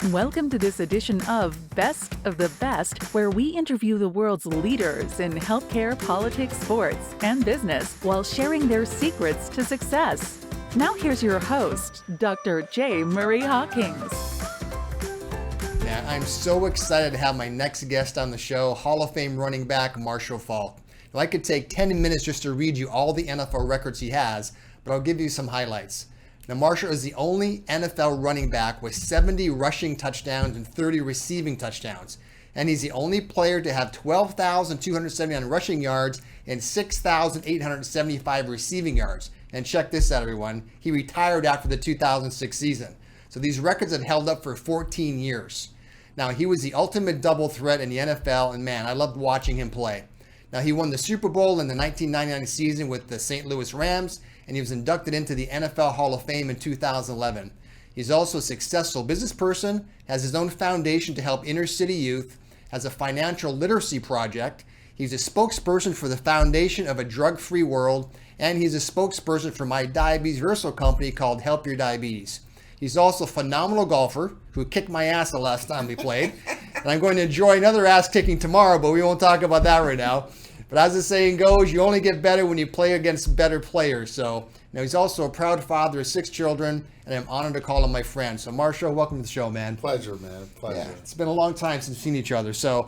Welcome to this edition of Best of the Best, where we interview the world's leaders in healthcare, politics, sports, and business while sharing their secrets to success. Now here's your host, Dr. J. Murray Hockings. Man, I'm so excited to have my next guest on the show, Hall of Fame running back Marshall Faulk. Now, I could take 10 minutes just to read you all the NFL records he has, but I'll give you some highlights. Now, Marshall is the only NFL running back with 70 rushing touchdowns and 30 receiving touchdowns. And he's the only player to have 12,279 rushing yards and 6,875 receiving yards. And check this out, everyone. He retired after the 2006 season. So these records have held up for 14 years. Now, he was the ultimate double threat in the NFL, and man, I loved watching him play. Now, he won the Super Bowl in the 1999 season with the St. Louis Rams, and he was inducted into the NFL Hall of Fame in 2011. He's also a successful business person, has his own foundation to help inner city youth, has a financial literacy project. He's a spokesperson for the Foundation of a Drug-Free World, and he's a spokesperson for my diabetes reversal company called Help Your Diabetes. He's also a phenomenal golfer who kicked my ass the last time we played. And I'm going to enjoy another ass kicking tomorrow, but we won't talk about that right now. But as the saying goes, you only get better when you play against better players. So now he's also a proud father of 6 children, and I'm honored to call him my friend. So Marshall, welcome to the show, man. Pleasure, man. Pleasure. Yeah, it's been a long time since we've seen each other. So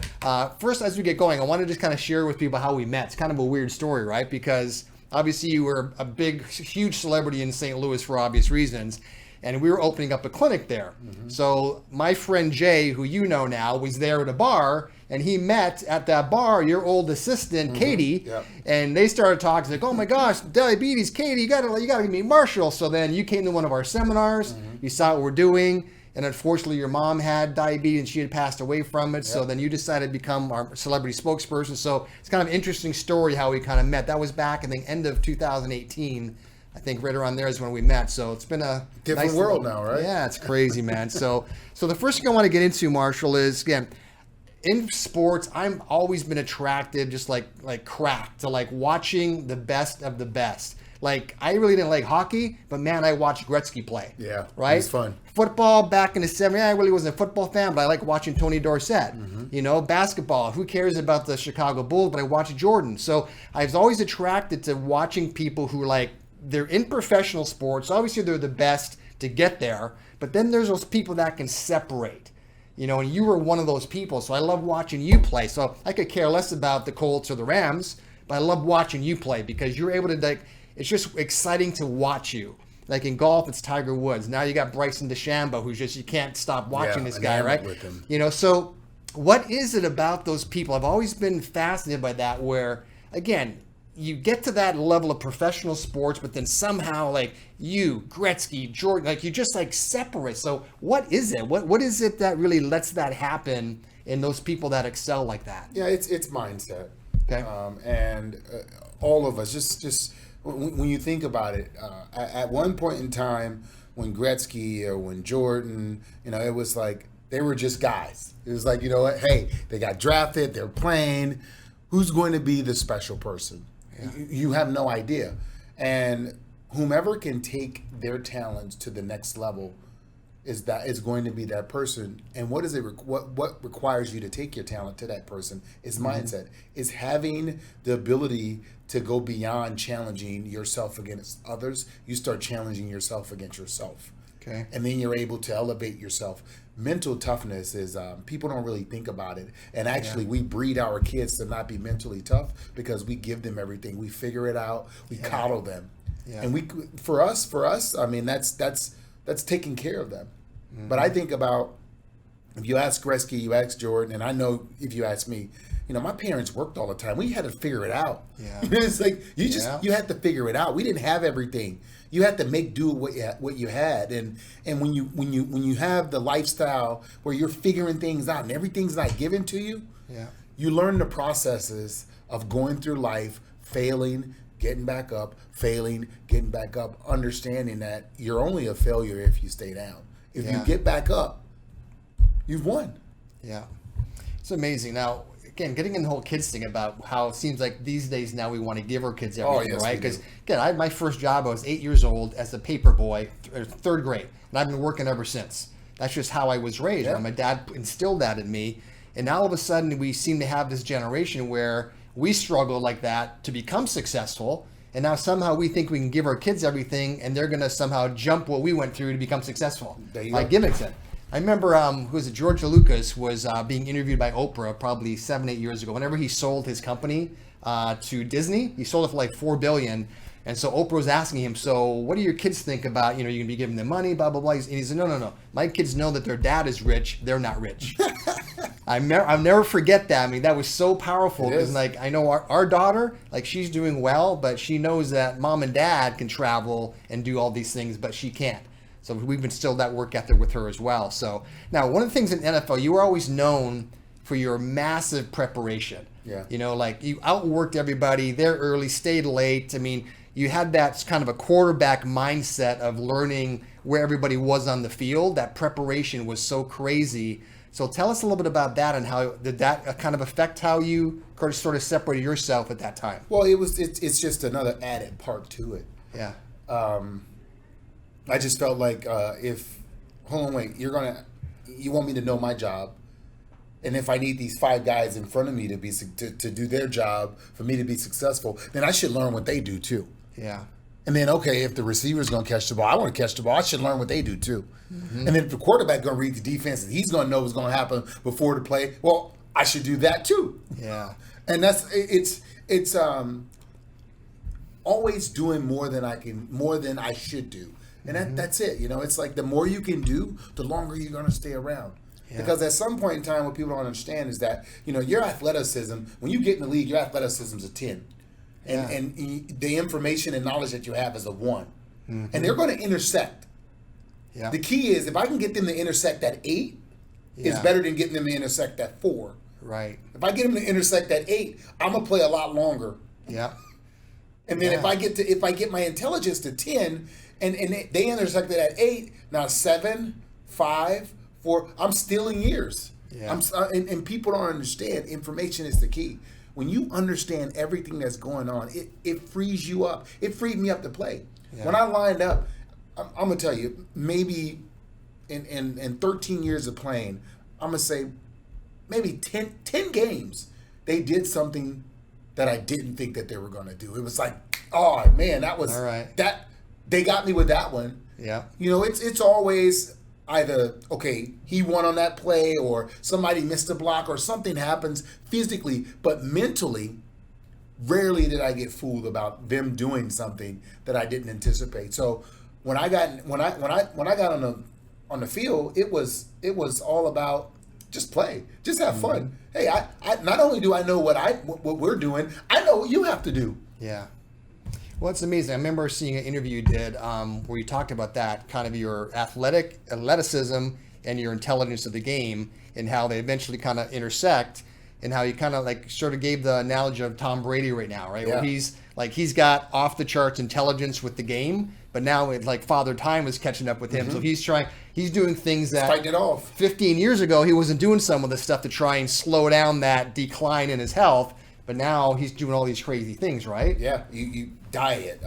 first, as we get going, I want to just kind of share with people how we met. It's kind of a weird story, right? Because obviously you were a big, huge celebrity in St. Louis for obvious reasons. And we were opening up a clinic there. Mm-hmm. So my friend Jay, who you know now, was there at a bar, and he met at that bar your old assistant, Katie, and they started talking like, "Oh my gosh, diabetes, Katie, you gotta meet Marshall." So then you came to one of our seminars, you saw what we're doing, and unfortunately your mom had diabetes and she had passed away from it. So then you decided to become our celebrity spokesperson. So it's kind of an interesting story how we kind of met. That was back, I think, end of 2018. I think right around there is when we met. So it's been a different nice world now, right? Yeah, it's crazy, man. So the first thing I want to get into, Marshall, is again, in sports, I'm always been attracted, just like crack, to like watching the best of the best. Like, I really didn't like hockey, but man, I watched Gretzky play. Yeah, right? It's fun. Football back in the 70s, I really wasn't a football fan, but I like watching Tony Dorsett. You know, basketball, who cares about the Chicago Bulls, but I watched Jordan. So I was always attracted to watching people who they're in professional sports. Obviously, they're the best to get there, but then there's those people that can separate, you know, and you were one of those people. So I love watching you play. So I could care less about the Colts or the Rams, but I love watching you play because you're able to, it's just exciting to watch you. Like in golf, it's Tiger Woods. Now you got Bryson DeChambeau, who's just, you can't stop watching this guy, right? With him. You know, so what is it about those people? I've always been fascinated by that where, again, you get to that level of professional sports, but then somehow you, Gretzky, Jordan, you just separate. So what is it? What is it that really lets that happen in those people that excel like that? Yeah, it's mindset. Okay. And all of us, just when you think about it, at one point in time, when Gretzky or when Jordan, it was like they were just guys. It was like, hey, they got drafted, they're playing. Who's going to be the special person? Yeah. You have no idea. And whomever can take their talents to the next level is going to be that person. And what requires you to take your talent to that person is mindset. Is having the ability to go beyond challenging yourself against others. You start challenging yourself against yourself. Okay. And then you're able to elevate yourself. Mental toughness is, people don't really think about it. And actually, we breed our kids to not be mentally tough because we give them everything. We figure it out. We coddle them. Yeah. And for us, I mean, that's taking care of them. Mm-hmm. But I think about, if you ask Gretzky, you ask Jordan, and I know if you ask me, my parents worked all the time. We had to figure it out. Yeah. It's like you had to figure it out. We didn't have everything. You had to make do with what you had. And when you have the lifestyle where you're figuring things out and everything's not given to you, you learn the processes of going through life, failing, getting back up, failing, getting back up, understanding that you're only a failure if you stay down. If you get back up, you've won. Yeah. It's amazing. Now, again, getting in the whole kids thing about how it seems like these days now we want to give our kids everything, right? Because, again, I had my first job, I was 8 years old as a paper boy, third grade, and I've been working ever since. that's just how I was raised. Yeah. My dad instilled that in me. And now all of a sudden we seem to have this generation where we struggle like that to become successful. And now somehow we think we can give our kids everything and they're going to somehow jump what we went through to become successful. Like Gimmickson. I remember, who was it, George Lucas was being interviewed by Oprah probably 7-8 years ago. Whenever he sold his company to Disney, he sold it for like $4 billion. And so Oprah was asking him, so what do your kids think about, you're going to be giving them money, blah, blah, blah. And he said, no. My kids know that their dad is rich. They're not rich. I'll never forget that. I mean, that was so powerful because, like, I know our daughter, like, she's doing well, but she knows that mom and dad can travel and do all these things, but she can't. So we've instilled that work ethic with her as well. So now, one of the things in NFL, you were always known for your massive preparation. Yeah. Like, you outworked everybody there early, stayed late. I mean, you had that kind of a quarterback mindset of learning where everybody was on the field. That preparation was so crazy. So tell us a little bit about that and how did that kind of affect how you sort of separated yourself at that time? Well, it's just another added part to it. Yeah. I just felt like hold on, wait, you want me to know my job, and if I need these 5 guys in front of me to do their job for me to be successful, then I should learn what they do too. Yeah. And then, okay, if the receiver's going to catch the ball, I want to catch the ball. I should learn what they do too. Mm-hmm. And then if the quarterback going to read the defense and he's going to know what's going to happen before the play, well, I should do that too. Yeah. And it's always doing more than I should do. And that's it. It's like the more you can do, the longer you're going to stay around. Yeah. Because at some point in time, what people don't understand is that, your athleticism, when you get in the league, your athleticism is a 10. And the information and knowledge that you have is a 1. Mm-hmm. And they're going to intersect. Yeah. The key is if I can get them to intersect at 8, it's better than getting them to intersect at 4. Right. If I get them to intersect at 8, I'm going to play a lot longer. Yeah. And then if I get my intelligence to 10 and they intersected at 8, now 7, 5, 4, I'm stealing years. Yeah. And people don't understand information is the key. When you understand everything that's going on, it frees you up. It freed me up to play. Yeah. When I lined up, I'm going to tell you, maybe in 13 years of playing, I'm going to say maybe 10 games, they did something that I didn't think that they were going to do. It was like, oh, man, that was all right. That they got me with that one. Yeah. It's always either, okay, he won on that play or somebody missed a block or something happens physically, but mentally, rarely did I get fooled about them doing something that I didn't anticipate. So when I got on the field, it was all about just play, just have fun. Hey, I not only do I know what we're doing, I know what you have to do. Yeah. Well, it's amazing. I remember seeing an interview you did where you talked about that, kind of your athleticism and your intelligence of the game and how they eventually kind of intersect and how you kind of like sort of gave the analogy of Tom Brady right now, right? Yeah. Where he's got off the charts intelligence with the game, but now Father Time is catching up with him. Mm-hmm. So he's doing things that fighting it off. 15 years ago, he wasn't doing some of the stuff to try and slow down that decline in his health. But now he's doing all these crazy things, right? Yeah, you diet,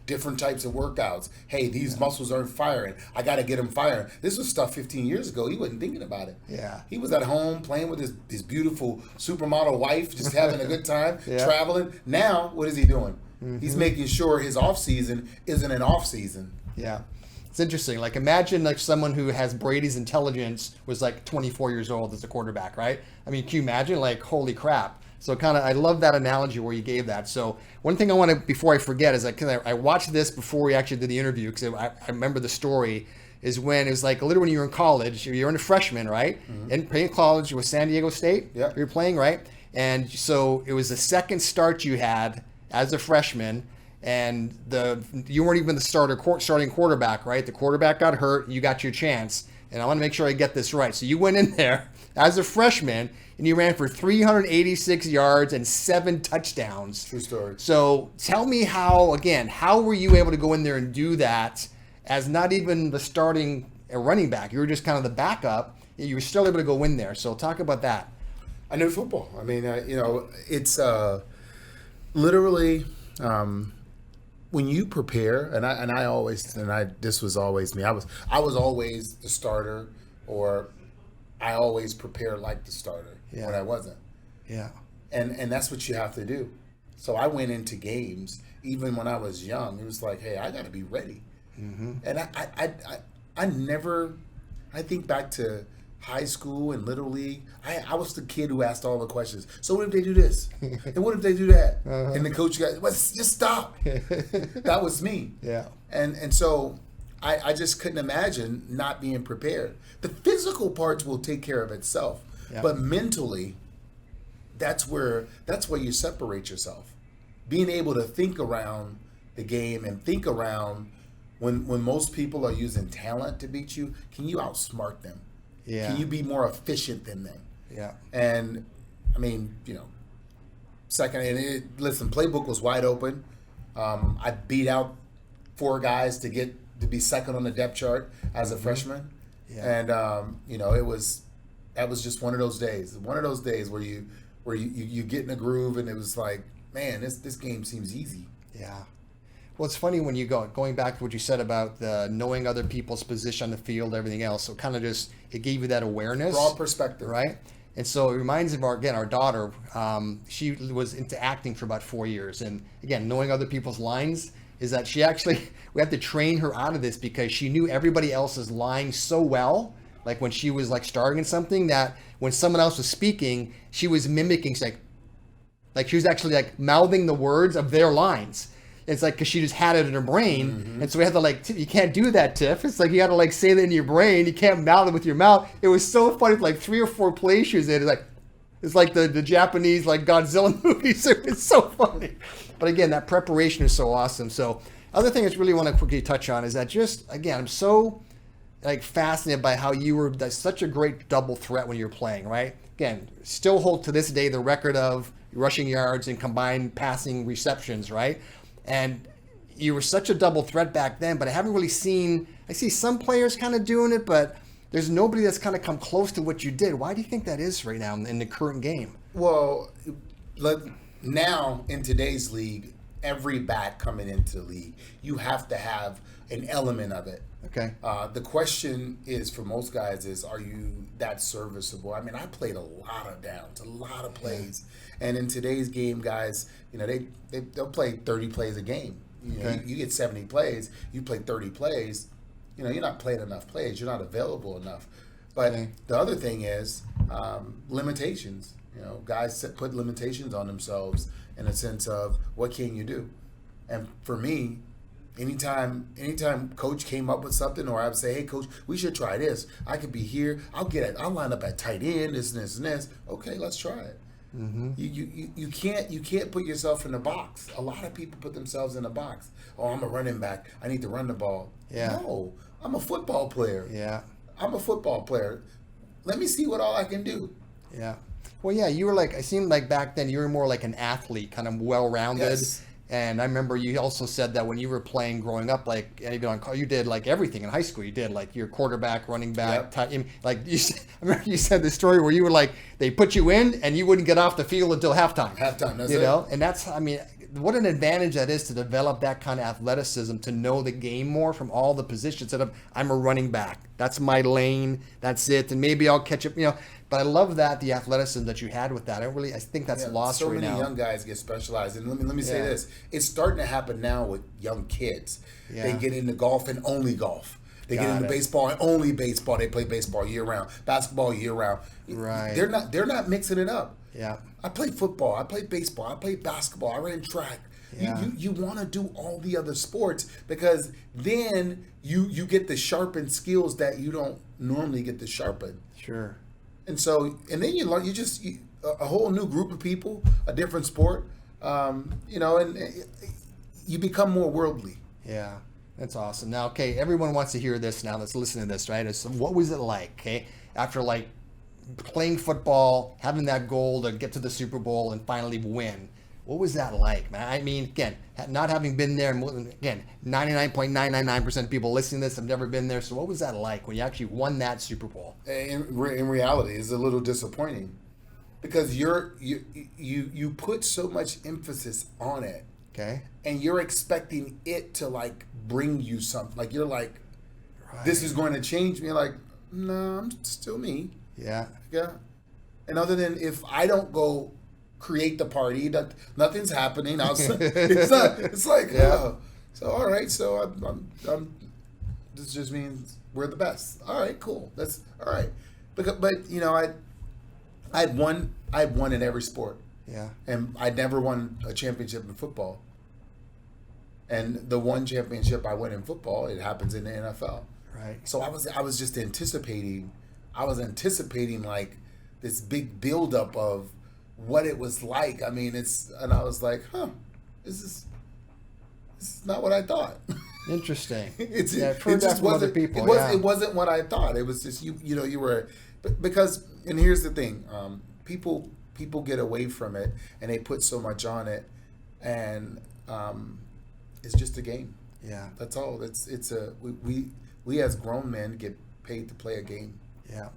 different types of workouts. Hey, these muscles aren't firing. I got to get them firing. This was stuff 15 years ago. He wasn't thinking about it. Yeah. He was at home playing with his beautiful supermodel wife, just having a good time, traveling. Now, what is he doing? Mm-hmm. He's making sure his off season isn't an off season. Yeah. It's interesting. Like, imagine someone who has Brady's intelligence was 24 years old as a quarterback, right? I mean, can you imagine? Holy crap. So I love that analogy where you gave that. So one thing I want to, before I forget, is I watched this before we actually did the interview because I remember the story, is when it was literally when you were in college, you were a freshman, right? Mm-hmm. And playing college with San Diego State, you were playing, right? And so it was the second start you had as a freshman, and you weren't even the starting quarterback, right? The quarterback got hurt, you got your chance. And I want to make sure I get this right. So you went in there as a freshman, and you ran for 386 yards and 7 touchdowns. True story. So tell me how were you able to go in there and do that as not even the starting running back? You were just kind of the backup. You were still able to go in there. So talk about that. I knew football. I mean, it's literally when you prepare, this was always me. I was always the starter. or I always prepared like the starter when I wasn't. Yeah. And that's what you have to do. So I went into games, even when I was young, it was like, hey, I got to be ready. Mm-hmm. And I never, I think back to high school and Little League, I was the kid who asked all the questions. So what if they do this? And what if they do that? Uh-huh. And the coach got, well, just stop. That was me. Yeah. And so I just couldn't imagine not being prepared. The physical parts will take care of itself. Yeah. But mentally, that's where you separate yourself. Being able to think around the game and think around when most people are using talent to beat you, can you outsmart them? Yeah. Can you be more efficient than them? Yeah. And I mean, second, listen, playbook was wide open. I beat out 4 guys to be second on the depth chart as a freshman. Yeah. And that was just one of those days. One of those days where you get in a groove and it was like, man, this game seems easy. Yeah. Well, it's funny when you going back to what you said about the knowing other people's position on the field, everything else. So kind of it gave you that awareness. Broad perspective. Right? And so it reminds me of our daughter. She was into acting for about 4 years. And again, knowing other people's lines is that we had to train her out of this because she knew everybody else's lines so well. Like when she was like starring in something, that when someone else was speaking, she was mimicking, like she was actually like mouthing the words of their lines. It's like because she just had it in her brain, mm-hmm. And so we had to you can't do that, Tiff. It's like you got to say that in your brain. You can't mouth it with your mouth. It was so funny. Like 3 or 4 plays she was in. It's like the Japanese Godzilla movies. It's so funny. But again, that preparation is so awesome. So other thing I really want to quickly touch on is that just again, I'm so fascinated by how you were such a great double threat when you were playing. Right? Again, still hold to this day the record of rushing yards and combined passing receptions. Right? And you were such a double threat back then, but I haven't really seen. I see some players kind of doing it, but there's nobody that's kind of come close to what you did. Why do you think that is right now in the current game? Well, now in today's league, every back coming into the league, you have to have an element of it. Okay. The question is for most guys is, are you that serviceable? I mean, I played a lot of downs, a lot of plays. Yeah. And in today's game, guys, they'll play 30 plays a game. You get 70 plays, you play 30 plays. You're not playing enough plays. You're not available enough. But the other thing is limitations. Guys put limitations on themselves in a sense of what can you do? And for me, anytime coach came up with something, or I would say, hey, coach, we should try this. I could be here. I'll line up at tight end, this and this and this. Okay, let's try it. Mm-hmm. You can't put yourself in a box. A lot of people put themselves in a box. Oh, I'm a running back. I need to run the ball. Yeah. No, I'm a football player. Yeah. I'm a football player. Let me see what all I can do. Yeah. Well, yeah, you were it seemed like back then you were more like an athlete, kind of well-rounded. Yes. And I remember you also said that when you were playing growing up, you did everything in high school. You did your quarterback, running back, yep. I remember you said the story where you were they put you in and you wouldn't get off the field until halftime. That's it. And that's, what an advantage that is to develop that kind of athleticism, to know the game more from all the positions. Instead of, I'm a running back, that's my lane, that's it, and maybe I'll catch up. But I love the athleticism that you had with that. I think that's lost right now. So many young guys get specialized. And let me say this. It's starting to happen now with young kids. Yeah. They get into golf and only golf. They get into baseball and only baseball. They play baseball year round, basketball year round. Right. They're not mixing it up. Yeah. I played football. I played baseball. I played basketball. I ran track. Yeah. You want to do all the other sports because then you get the sharpened skills that you don't normally get to sharpen. Sure. And then you learn. A whole new group of people, a different sport. And you become more worldly. Yeah. That's awesome. Now, okay, everyone wants to hear this now that's listening to this, right? So what was it like, okay, after playing football, having that goal to get to the Super Bowl and finally win? What was that like, man? Again, not having been there, again, 99.999% of people listening to this have never been there. So what was that like when you actually won that Super Bowl? In reality, it's a little disappointing because you put so much emphasis on it. Okay. And you're expecting it to bring you something. You're right. This is going to change me. no, I'm still me. Yeah. Yeah. And other than if I don't go create the party, that nothing's happening. It's like, Yeah. oh. So all right. So I'm this just means we're the best. All right, cool. That's all right. But you know, I'd won in every sport. Yeah. And I never won a championship in football. And the one championship I won in football, it happens in the NFL. Right. So I was just anticipating. I was anticipating like this big buildup of what it was like. I mean, and I was like, this is not what I thought. Interesting. It heard that just from other wasn't. people. It wasn't what I thought. It was just you were, because, and here's the thing, people get away from it and they put so much on it, and it's just a game. Yeah. That's all. We as grown men get paid to play a game. Yeah.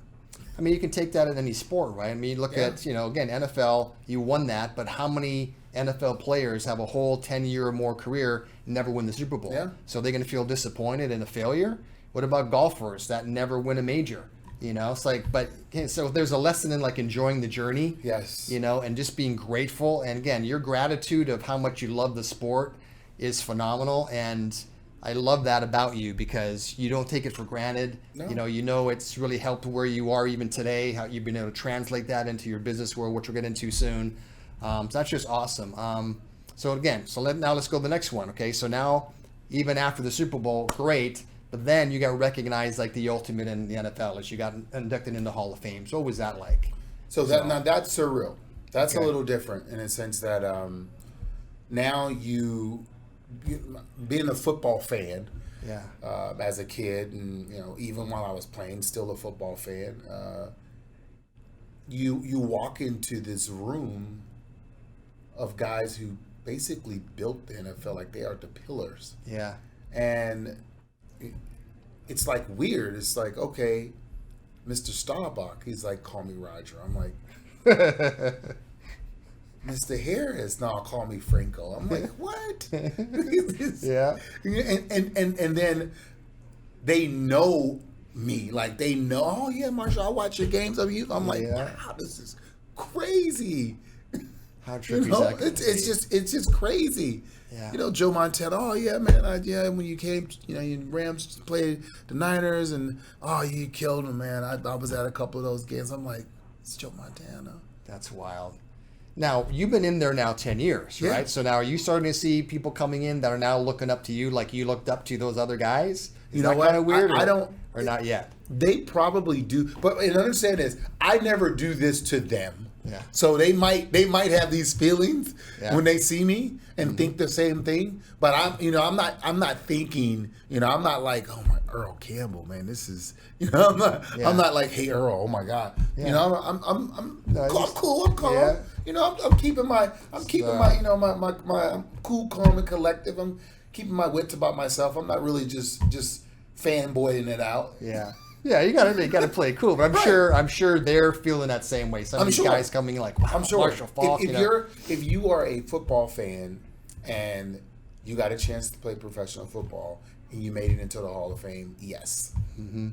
I mean, you can take that in any sport, right? I mean, look at, again, NFL, you won that, but how many NFL players have a whole 10-year or more career and never win the Super Bowl? Yeah. So they're going to feel disappointed and a failure? What about golfers that never win a major? It's like, but so there's a lesson in like enjoying the journey. Yes. And just being grateful. And again, your gratitude of how much you love the sport is phenomenal. And I love that about you because you don't take it for granted. No. It's really helped where you are even today, how you've been able to translate that into your business world, which we'll get into soon. So that's just awesome. Now let's go to the next one. Okay. So now, even after the Super Bowl, great. But then you got recognized like the ultimate in the NFL as you got inducted into Hall of Fame. So what was that like? Now that's surreal. That's Okay. a little different in a sense that now you being a football fan, Yeah. as a kid, and even while I was playing, still a football fan. You walk into this room of guys who basically built the NFL, like they are the pillars, Yeah. and it's like weird. It's like, okay, Mr. Staubach, he's like, call me Roger. I'm like, Mr. Harris, no, call me Franco. I'm like, what? Yeah. And then they know me. Like they know, oh yeah, Marshall, I watch your games of you. I'm like, Yeah. wow, this is crazy. How trippy is that gonna It's just crazy. Yeah. Joe Montana, oh yeah, man, when you came, you Rams played the Niners, and oh, you killed them, man. I was at a couple of those games. I'm like, it's Joe Montana. That's wild. Now, you've been in there now 10 years, Yeah. right? So now are you starting to see people coming in that are now looking up to you like you looked up to those other guys? Is that what? kind of weird? I don't. Or not yet? They probably do, but and understand this. I never do this to them. Yeah. So they might have these feelings Yeah. when they see me and think the same thing. But I'm not thinking. I'm not like, oh my Earl Campbell, man, this is. I'm not like, hey Earl, oh my God. Yeah. I'm No, cool. I'm calm. Yeah. I'm keeping my I'm cool, calm, and collective. I'm keeping my wits about myself. I'm not really just fanboying it out. Yeah. Yeah, you gotta play it cool, but I'm sure they're feeling that same way. Some of these guys coming in like, wow, I'm sure. Marshall Faulk. If you are a football fan and you got a chance to play professional football and you made it into the Hall of Fame, yes. Mm-hmm.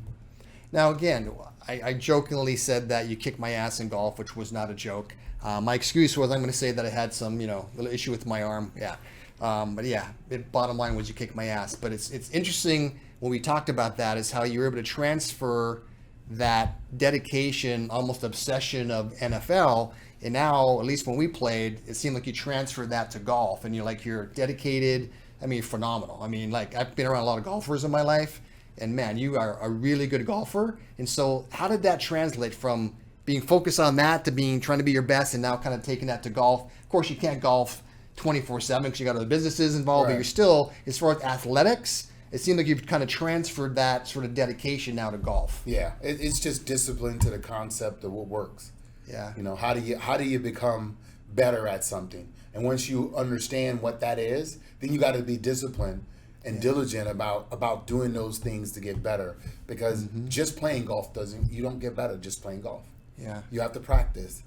Now again, I jokingly said that you kicked my ass in golf, which was not a joke. My excuse was I'm going to say that I had some little issue with my arm. Yeah, but yeah, bottom line was you kicked my ass. But it's interesting. When we talked about that is how you were able to transfer that dedication, almost obsession of NFL. And now, at least when we played, it seemed like you transferred that to golf and you're dedicated. I mean, phenomenal. I mean, like I've been around a lot of golfers in my life and man, you are a really good golfer. And so how did that translate from being focused on that to trying to be your best and now kind of taking that to golf? Of course, you can't golf 24/7 because you got other businesses involved, Right. but you're still, as far as athletics, it seemed like you've kind of transferred that sort of dedication now to golf. Yeah, it's just discipline to the concept of what works. Yeah. How do you become better at something? And once you understand what that is, then you got to be disciplined and diligent about doing those things to get better. Because just playing golf you don't get better just playing golf. Yeah. You have to practice.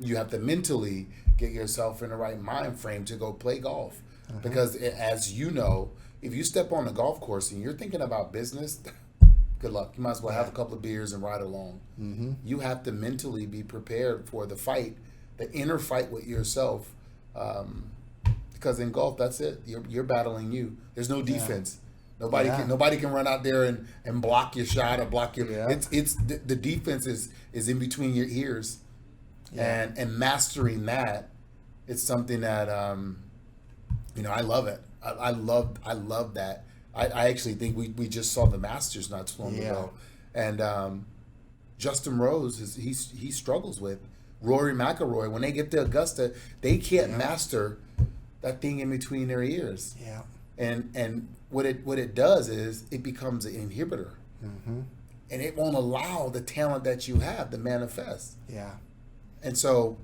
You have to mentally get yourself in the right mind frame to go play golf. Because as you know, if you step on the golf course and you're thinking about business, good luck. You might as well have a couple of beers and ride along. Mm-hmm. You have to mentally be prepared for the fight, the inner fight with yourself. Because in golf, that's it. You're battling you. There's no defense. Nobody can run out there and block your shot or block your. Yeah. It's the defense is in between your ears, and mastering that, it's something that I love it. I love that. I actually think we just saw the Masters not too long ago, and Justin Rose he struggles with Rory McIlroy. When they get to Augusta, they can't master that thing in between their ears. Yeah. And what it does is it becomes an inhibitor, and it won't allow the talent that you have to manifest. Yeah. And so,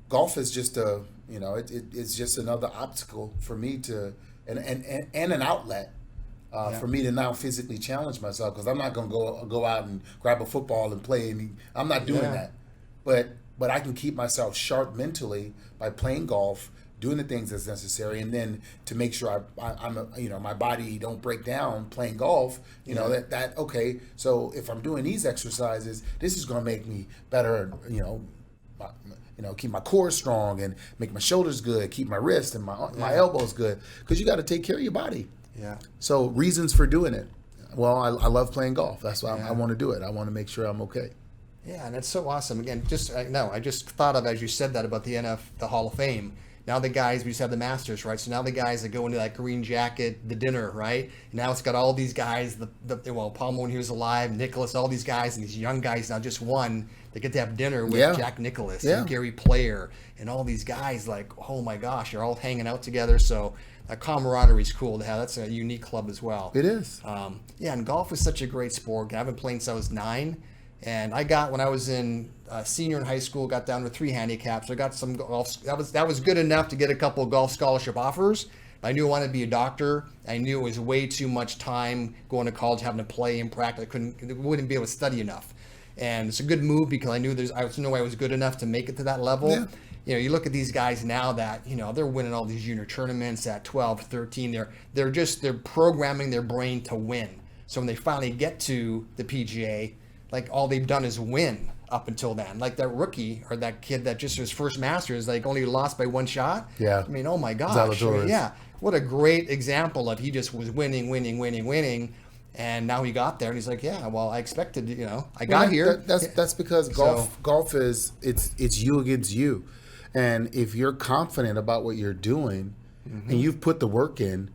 golf is just it's just another obstacle for me to and an outlet for me to now physically challenge myself, because I'm not going to go out and grab a football and play. I'm not doing that, but I can keep myself sharp mentally by playing golf, doing the things that's necessary, and then to make sure I'm my body don't break down playing golf. That okay. So if I'm doing these exercises, this is going to make me better. Keep my core strong and make my shoulders good, keep my wrist and my elbows good, because you got to take care of your body. Yeah. So reasons for doing it. Well, I love playing golf. That's why I want to do it. I want to make sure I'm okay. Yeah, and it's so awesome. Again, I just thought of, as you said that, about the Hall of Fame. Now the guys, we just have the Masters, right? So now the guys that go into that green jacket, the dinner, right? And now it's got all these guys, Palmer when he was alive, Nicklaus, all these guys, and these young guys now just won. They get to have dinner with Jack Nicklaus and Gary Player and all these guys. Like, oh my gosh, they're all hanging out together. So that camaraderie is cool to have. That's a unique club as well. It is. And golf is such a great sport. I've been playing since I was 9. And when I was in senior in high school, got down to 3 handicaps. I got some golf. That was good enough to get a couple of golf scholarship offers. I knew I wanted to be a doctor. I knew it was way too much time going to college, having to play and practice. I wouldn't be able to study enough. And it's a good move because I knew I was good enough to make it to that level. Yeah. You look at these guys now that, they're winning all these junior tournaments at 12, 13. They're programming their brain to win. So when they finally get to the PGA, like all they've done is win up until then. Like that rookie or that kid that just his first Masters, like only lost by 1 shot. Yeah. I mean, oh my gosh. What a great example of he just was winning. And now he got there and he's like, yeah, well, I expected, I got here. That's because golf is, it's you against you. And if you're confident about what you're doing and you've put the work in,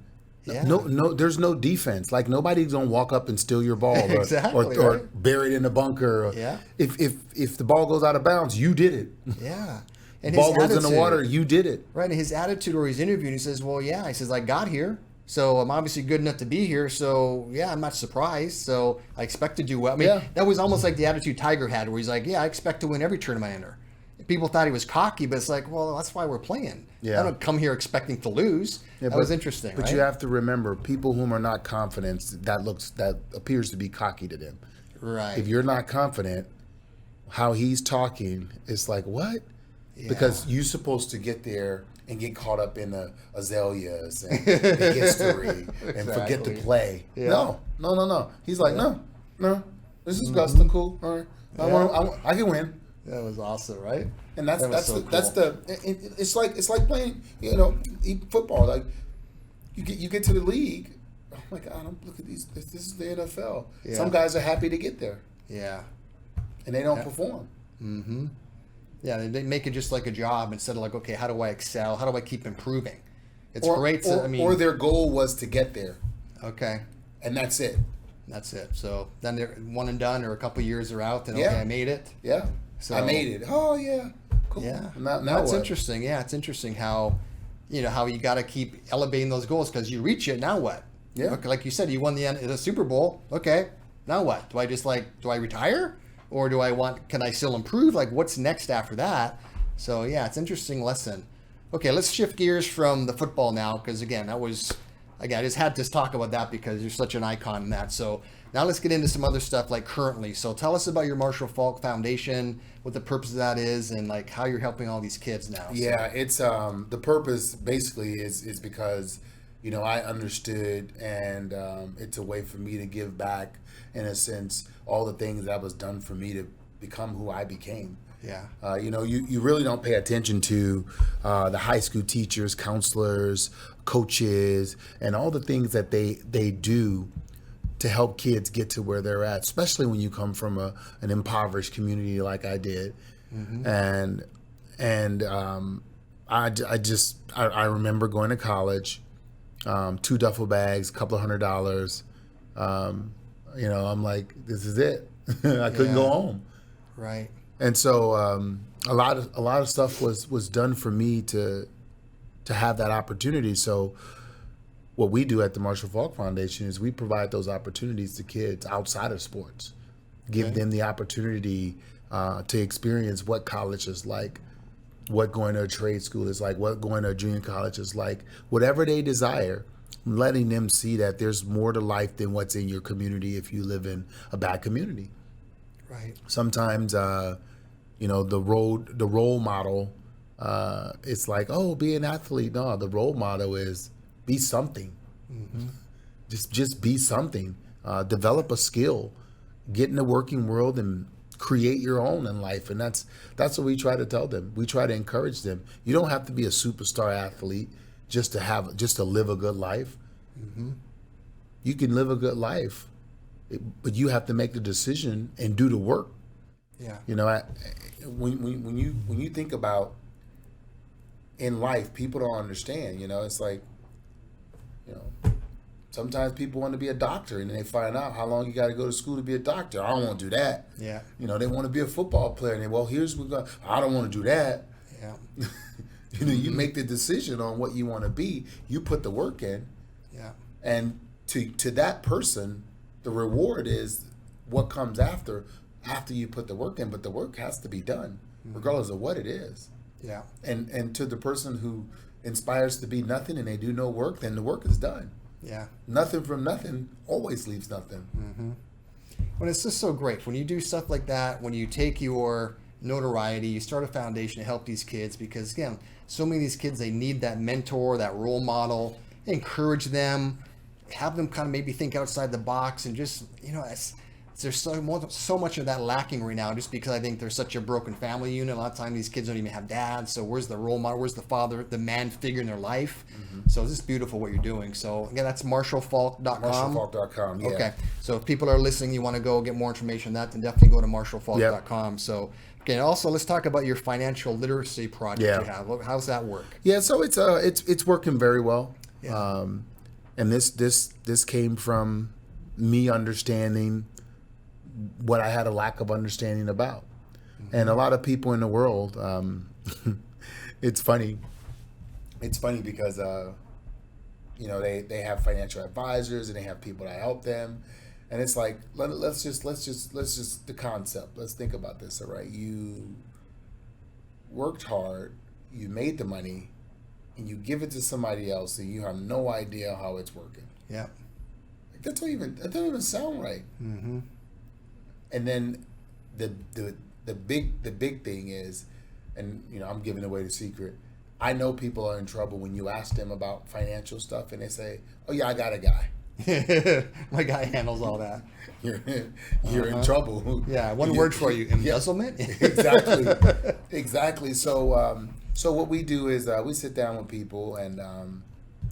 no, there's no defense. Like nobody's gonna walk up and steal your ball or bury it in a bunker. If the ball goes out of bounds, you did it. Yeah. And ball goes in the water, you did it. Right. And his attitude, or he's interviewing, he says, well, yeah. He says, I got here, so I'm obviously good enough to be here. So yeah, I'm not surprised. So I expect to do well. I mean, that was almost like the attitude Tiger had, where he's like, yeah, I expect to win every tournament I enter. People thought he was cocky, but it's like, well, that's why we're playing. Yeah. I don't come here expecting to lose. Yeah, that was interesting. But you have to remember, people whom are not confident, that appears to be cocky to them. Right. If you're not confident, how he's talking, it's like, what? Yeah. Because you're supposed to get there and get caught up in the azaleas and the history and forget to play. Yeah. No. He's like, no. This is Augusta, cool. All right. I can win. That was awesome, right? And that's it's like playing, football. Like you get to the league. Oh my God! Look at these. This is the NFL. Yeah. Some guys are happy to get there. Yeah. And they don't perform. Mm-hmm. Yeah, they make it just like a job instead of like, okay, how do I excel? How do I keep improving? It's great. Or their goal was to get there. Okay. And that's it. That's it. So then they're one and done, or a couple years they're out. And okay, I made it. Yeah. So, I made it. Oh yeah, cool. Yeah, now that's interesting. Yeah, it's interesting how, how you got to keep elevating those goals, because you reach it. Now what? Yeah. Okay, like you said, you won the Super Bowl. Okay, now what? Do I retire, or can I still improve? Like, what's next after that? So yeah, it's an interesting lesson. Okay, let's shift gears from the football now, because again, I just had to talk about that because you're such an icon in that. So now let's get into some other stuff like currently. So tell us about your Marshall Faulk Foundation, what the purpose of that is, and like how you're helping all these kids now. Yeah, it's the purpose basically is because I understood, and it's a way for me to give back in a sense, all the things that was done for me to become who I became. Yeah. You really don't pay attention to the high school teachers, counselors, coaches, and all the things that they do to help kids get to where they're at, especially when you come from an impoverished community like I did. And I remember going to college, 2 duffel bags, a couple of $100. I'm like, this is it. I couldn't go home. Right. And so a lot of stuff was done for me to have that opportunity. So what we do at the Marshall Faulk Foundation is we provide those opportunities to kids outside of sports, give them the opportunity to experience what college is like, what going to a trade school is like, what going to a junior college is like, whatever they desire, letting them see that there's more to life than what's in your community if you live in a bad community. Right. Sometimes, the role model, it's like, oh, be an athlete. No, the role model is be something. Just be something. Develop a skill. Get in the working world and create your own in life. And that's what we try to tell them. We try to encourage them. You don't have to be a superstar athlete just to live a good life. You can live a good life, but you have to make the decision and do the work. Yeah. When you think about in life, people don't understand. It's like, sometimes people want to be a doctor and then they find out how long you got to go to school to be a doctor. I don't want to do that. Yeah. They want to be a football player and I don't want to do that. Yeah. You make the decision on what you want to be. You put the work in. Yeah. And to that person, the reward is what comes after you put the work in, but the work has to be done regardless of what it is. Yeah. And to the person who inspires to be nothing and they do no work, then the work is done. Yeah. Nothing from nothing always leaves nothing. Well, it's just so great when you do stuff like that, when you take your notoriety, you start a foundation to help these kids, because again, so many of these kids, they need that mentor, that role model. Encourage them, have them kind of maybe think outside the box, and just, there's so much of that lacking right now, just because I think there's such a broken family unit. A lot of times these kids don't even have dads. So where's the role model? Where's the father, the man figure in their life? So it's just beautiful what you're doing. So again, that's marshallfaulk.com. Marshallfaulk.com, yeah. Okay. So if people are listening, you want to go get more information on that, then definitely go to marshallfaulk.com. So okay, also let's talk about your financial literacy project you have. How's that work? Yeah, so it's working very well. Yeah. And this came from me understanding what I had a lack of understanding about. And a lot of people in the world, it's funny because they have financial advisors and they have people that help them, and it's like let's just the concept. Let's think about this. All right, you worked hard, you made the money, and you give it to somebody else, and you have no idea how it's working. Yeah. Like, that don't even sound right. And then the big thing is, and I'm giving away the secret, I know people are in trouble when you ask them about financial stuff and they say, oh yeah, I got a guy. My guy handles all that. You're in trouble. Yeah, one word for you, embezzlement. Exactly. So what we do is we sit down with people and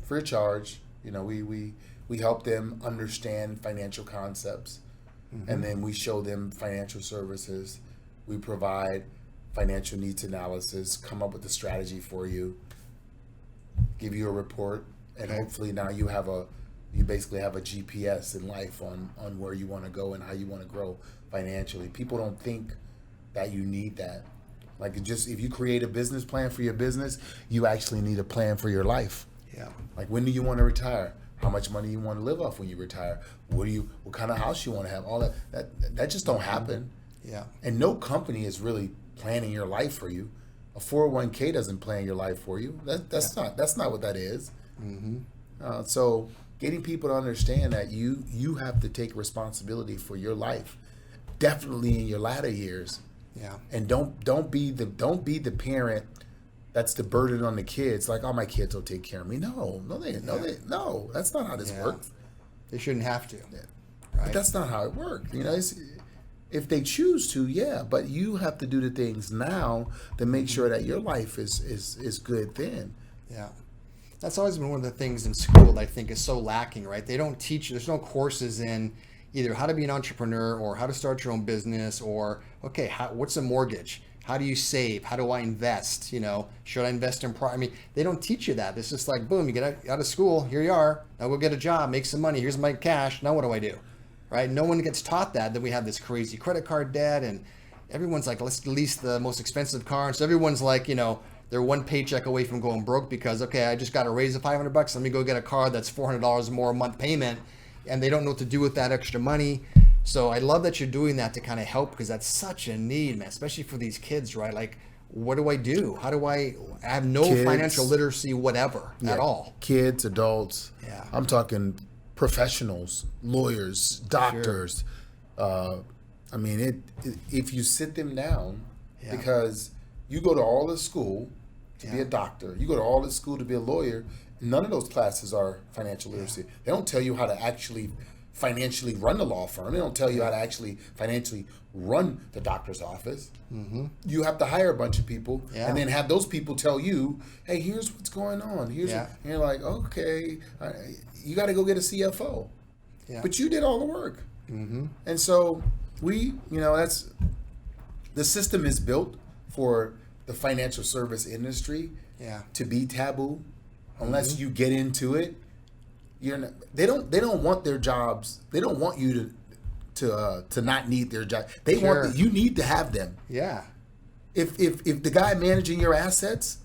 free of charge, we help them understand financial concepts. And then we show them financial services. We provide financial needs analysis, come up with a strategy for you, give you a report, and hopefully now you basically have a GPS in life on where you want to go and how you want to grow financially. People don't think that you need that. Like, if you create a business plan for your business, you actually need a plan for your life. Yeah. Like, when do you want to retire? How much money you want to live off when you retire? What kind of house you want to have? All that just don't happen. Yeah. And no company is really planning your life for you. A 401k doesn't plan your life for you. That's not what that is. So getting people to understand that you have to take responsibility for your life, definitely in your latter years. Yeah. And don't be the parent that's the burden on the kids. Like, oh, my kids will take care of me. No, that's not how this works. They shouldn't have to. Yeah. right? But that's not how it works. If they choose to, yeah, but you have to do the things now to make sure that your life is good then. Yeah. That's always been one of the things in school that I think is so lacking, right? They don't teach, there's no courses in either how to be an entrepreneur or how to start your own business or, okay, what's a mortgage? How do you save? How do I invest? Should I invest in property? I mean, they don't teach you that. It's just like, boom, you get out of school, here you are. Now go get a job, make some money. Here's my cash. Now what do I do? Right? No one gets taught that. Then we have this crazy credit card debt and everyone's like, let's lease the most expensive car. And so everyone's like, they're one paycheck away from going broke because, okay, I just got a raise of $500. Let me go get a car that's $400 more a month payment. And they don't know what to do with that extra money. So I love that you're doing that to kind of help because that's such a need, man, especially for these kids, right? Like, what do I do? How do I have no financial literacy, whatever, at all? Kids, adults. Yeah. I'm talking professionals, lawyers, doctors. Sure. If you sit them down, because you go to all this school to be a doctor, you go to all this school to be a lawyer, none of those classes are financial literacy. They don't tell you how to actually financially run the law firm. They don't tell you how to actually financially run the doctor's office. Mm-hmm. You have to hire a bunch of people and then have those people tell you, hey, here's what's going on. And you're like, okay, you got to go get a CFO. Yeah. But you did all the work. Mm-hmm. And so that's the system is built for the financial service industry to be taboo. Unless you get into it, they don't want their jobs. They don't want you to not need their job. They want you need to have them. Yeah. If the guy managing your assets,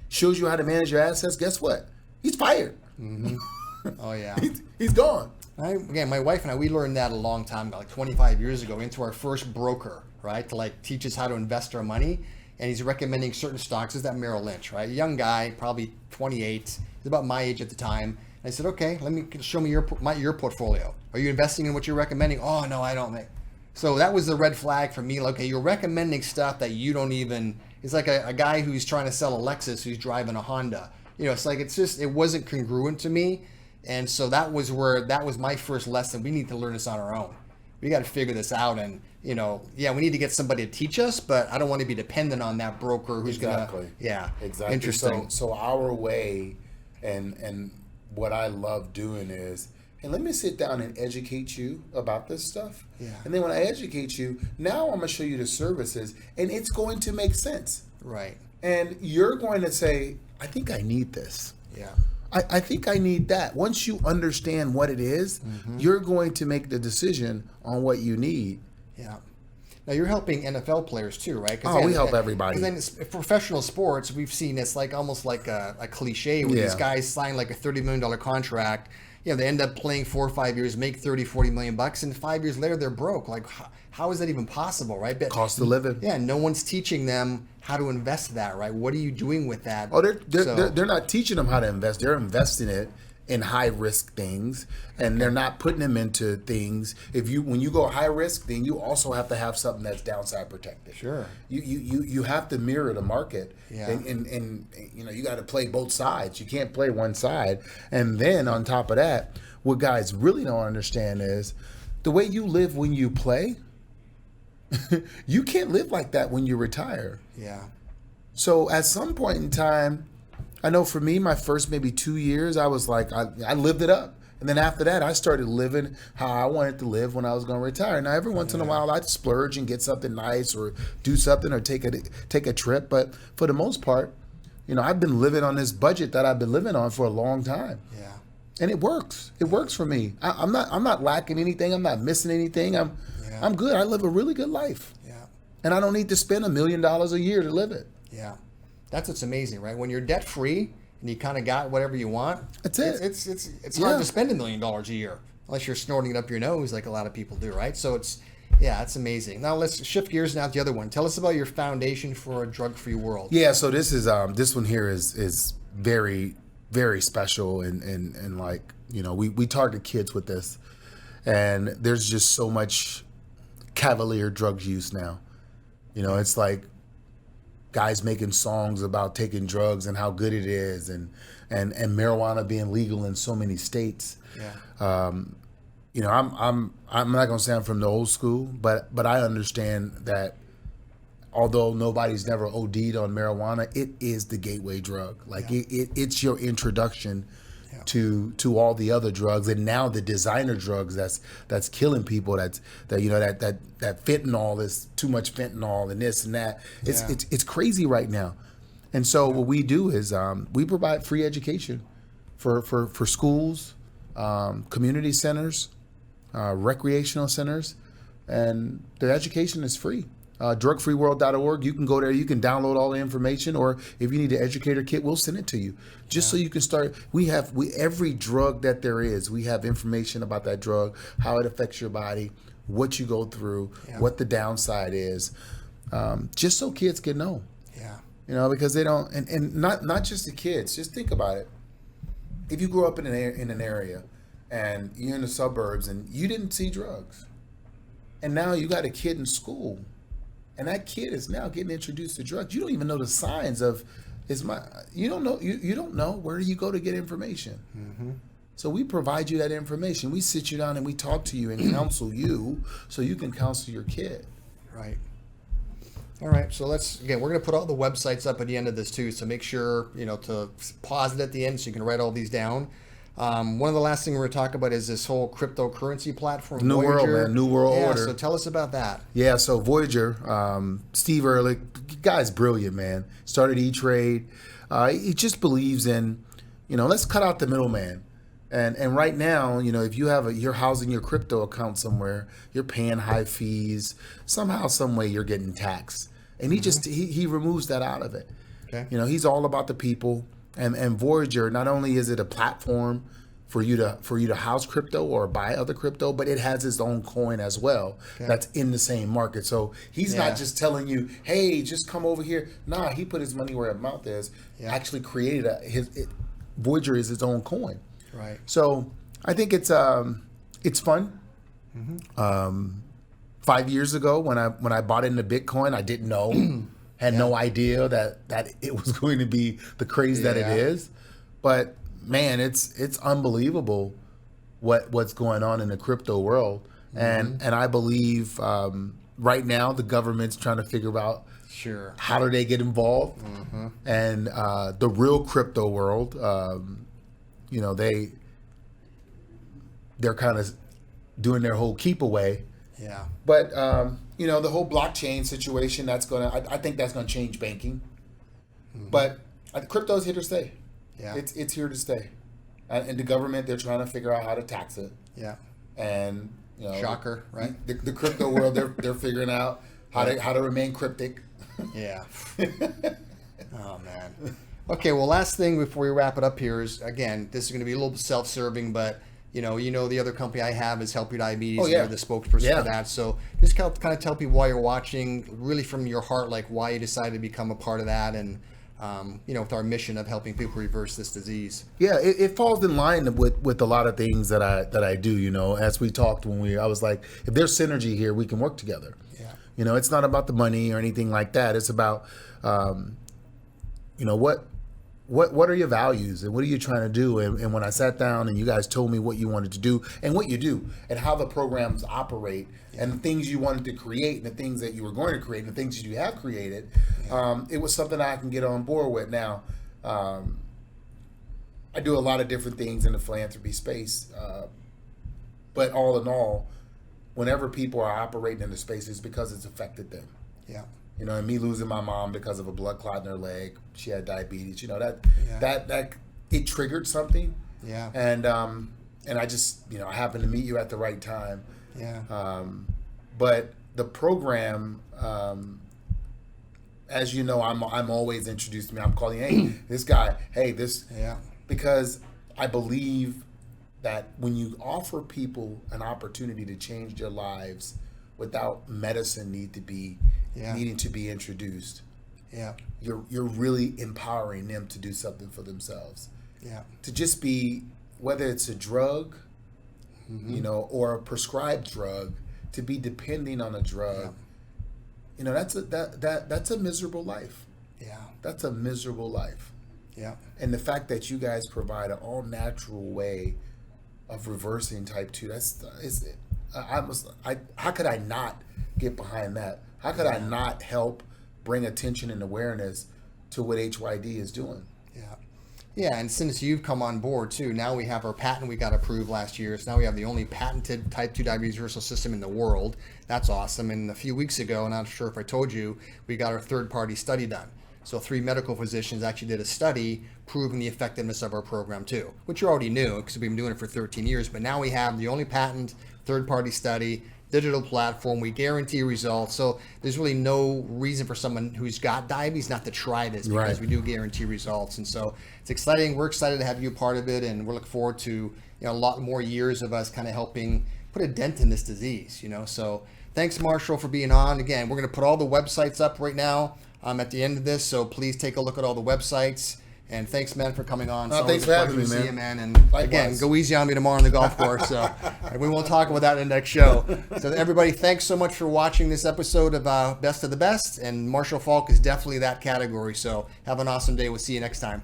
shows you how to manage your assets, guess what? He's fired. Mm-hmm. Oh yeah. He's gone. Again, my wife and I, we learned that a long time ago, like 25 years ago, into our first broker, right? To like teach us how to invest our money. And he's recommending certain stocks. Is that Merrill Lynch, right? A young guy, probably 28. He's about my age at the time. And I said, okay, show me your portfolio. Are you investing in what you're recommending? Oh, no, I don't. So that was the red flag for me. Like, okay, you're recommending stuff that you don't even, it's like a guy who's trying to sell a Lexus who's driving a Honda. It's like, it wasn't congruent to me. And so that was my first lesson. We need to learn this on our own. We got to figure this out. And, we need to get somebody to teach us, but I don't want to be dependent on that broker who's going to, Exactly. Interesting. So our way and what I love doing is, hey, let me sit down and educate you about this stuff. Yeah. And then when I educate you, now I'm going to show you the services and it's going to make sense. Right. And you're going to say, I think I need this. Yeah. I think I need that. Once you understand what it is, you're going to make the decision on what you need. Yeah. Now you're helping NFL players too, right? We help everybody. And then professional sports, we've seen it's like almost like a cliche where these guys sign like a $30 million contract. They end up playing 4 or 5 years, make $30-40 million, and 5 years later they're broke. Like, how is that even possible, right? But cost of living. Yeah, no one's teaching them how to invest that, right? What are you doing with that? Oh, they're not teaching them how to invest. They're investing it in high risk things, and they're not putting them into things. When you go high risk, then you also have to have something that's downside protected. Sure. You have to mirror the market. Yeah. And you got to play both sides. You can't play one side. And then on top of that, what guys really don't understand is the way you live when you play. You can't live like that when you retire. Yeah. So at some point in time, I know for me, my first maybe 2 years, I was like, I lived it up. And then after that, I started living how I wanted to live when I was going to retire. Now, every once in a while, I'd splurge and get something nice or do something or take a trip. But for the most part, I've been living on this budget that I've been living on for a long time. Yeah. And it works. It works for me. I'm not lacking anything. I'm not missing anything. I'm good. I live a really good life. Yeah. And I don't need to spend $1 million a year to live it. Yeah. That's what's amazing, right? When you're debt free and you kind of got whatever you want, that's it. It's hard to spend $1 million a year unless you're snorting it up your nose like a lot of people do, right? So it's amazing. Now let's shift gears now to the other one. Tell us about your foundation for a drug-free world. Yeah, so this is this one here is very, very special and like, we target kids with this, and there's just so much cavalier drug use now. It's like guys making songs about taking drugs and how good it is, and marijuana being legal in so many states. Yeah. you know, I'm not gonna say I'm from the old school, but I understand that although nobody's never OD'd on marijuana, it is the gateway drug. Like it's your introduction to all the other drugs, and now the designer drugs that's killing people. That fentanyl is too much fentanyl and this and that. It's crazy right now. And so what we do is we provide free education for schools, community centers, recreational centers, and the education is free. Drugfreeworld.org. You can go there. You can download all the information, or if you need the educator kit, we'll send it to you, just so you can start. We every drug that there is. We have information about that drug, how it affects your body, what you go through, what the downside is, just so kids can know. Yeah. You know, because they don't, and not just the kids. Just think about it. If you grew up in an area, and you're in the suburbs, and you didn't see drugs, and now you got a kid in school, and that kid is now getting introduced to drugs. You don't even know the signs of you don't know where do you go to get information. Mm-hmm. So we provide you that information. We sit you down and we talk to you and counsel you so you can counsel your kid. Right. All right. So we're going to put all the websites up at the end of this too. So make sure, to pause it at the end so you can write all these down. One of the last things we're going to talk about is this whole cryptocurrency platform. New Voyager. World, man. New World Order. So tell us about that. Yeah, so Voyager, Steve Ehrlich, guy's brilliant, man. Started E-Trade. He just believes in, let's cut out the middleman. And right now, if you have you're housing your crypto account somewhere, you're paying high fees. Somehow, some way, you're getting taxed. And he removes that out of it. Okay. He's all about the people. And Voyager, not only is it a platform for you to house crypto or buy other crypto, but it has its own coin as well that's in the same market. So he's not just telling you, hey, just come over here. Nah, he put his money where his mouth is. Yeah. Actually created Voyager is his own coin. Right. So I think it's fun. Mm-hmm. 5 years ago when I bought into Bitcoin, I didn't know. Had no idea that it was going to be the craze that it is. But man, it's unbelievable what's going on in the crypto world. Mm-hmm. And I believe right now the government's trying to figure out how do they get involved. Mm-hmm. And the real crypto world, they're kind of doing their whole keep away. Yeah. But the whole blockchain situation, I think that's gonna change banking. Mm-hmm. But crypto's here to stay. Yeah. It's here to stay. And the government, they're trying to figure out how to tax it. Yeah. And shocker, right? The crypto world, they're figuring out how to remain cryptic. Yeah. Oh man. Okay, well, last thing before we wrap it up here is, again, this is going to be a little self-serving, but the other company I have is Help Your Diabetes. Oh, yeah. You're the spokesperson for that. So just kind of tell people why you're watching, really from your heart, like why you decided to become a part of that, and with our mission of helping people reverse this disease. Yeah, it falls in line with a lot of things that I do. As we talked I was like, if there's synergy here, we can work together. Yeah. It's not about the money or anything like that. It's about what are your values and what are you trying to do? And when I sat down and you guys told me what you wanted to do and what you do and how the programs operate and the things you wanted to create and the things that you were going to create and the things that you have created, it was something I can get on board with. Now, I do a lot of different things in the philanthropy space, but all in all, whenever people are operating in the space, it's because it's affected them. Yeah. And me losing my mom because of a blood clot in her leg, she had diabetes. That it triggered something. Yeah. And I just I happened to meet you at the right time. Yeah. But the program, as you know, I'm always introduced to me. I'm calling, hey, this guy, hey, this. Yeah. Because I believe that when you offer people an opportunity to change their lives without medicine needing to be introduced, you're really empowering them to do something for themselves. Yeah. To just be, whether it's a drug, or a prescribed drug, to be depending on a drug, that's a miserable life. Yeah. That's a miserable life. Yeah. And the fact that you guys provide an all natural way of reversing type 2. How could I not get behind that? How could I not help bring attention and awareness to what HYD is doing? Yeah, and since you've come on board too, now we have our patent we got approved last year. So now we have the only patented type 2 diabetes reversal system in the world. That's awesome. And a few weeks ago, and I'm not sure if I told you, we got our third-party study done. So 3 medical physicians actually did a study proving the effectiveness of our program too, which you already knew because we've been doing it for 13 years. But now we have the only patent, third-party study, digital platform. We guarantee results. So there's really no reason for someone who's got diabetes not to try this because we do guarantee results. And so it's exciting. We're excited to have you a part of it, and we're looking forward to a lot more years of us kind of helping put a dent in this disease. So thanks, Marshall, for being on. Again, we're going to put all the websites up right now at the end of this. So please take a look at all the websites. And thanks, man, for coming on. Thanks for having me, man. See you, man. And again, go easy on me tomorrow on the golf course. So we won't talk about that in the next show. So everybody, thanks so much for watching this episode of Best of the Best. And Marshall Faulk is definitely that category. So have an awesome day. We'll see you next time.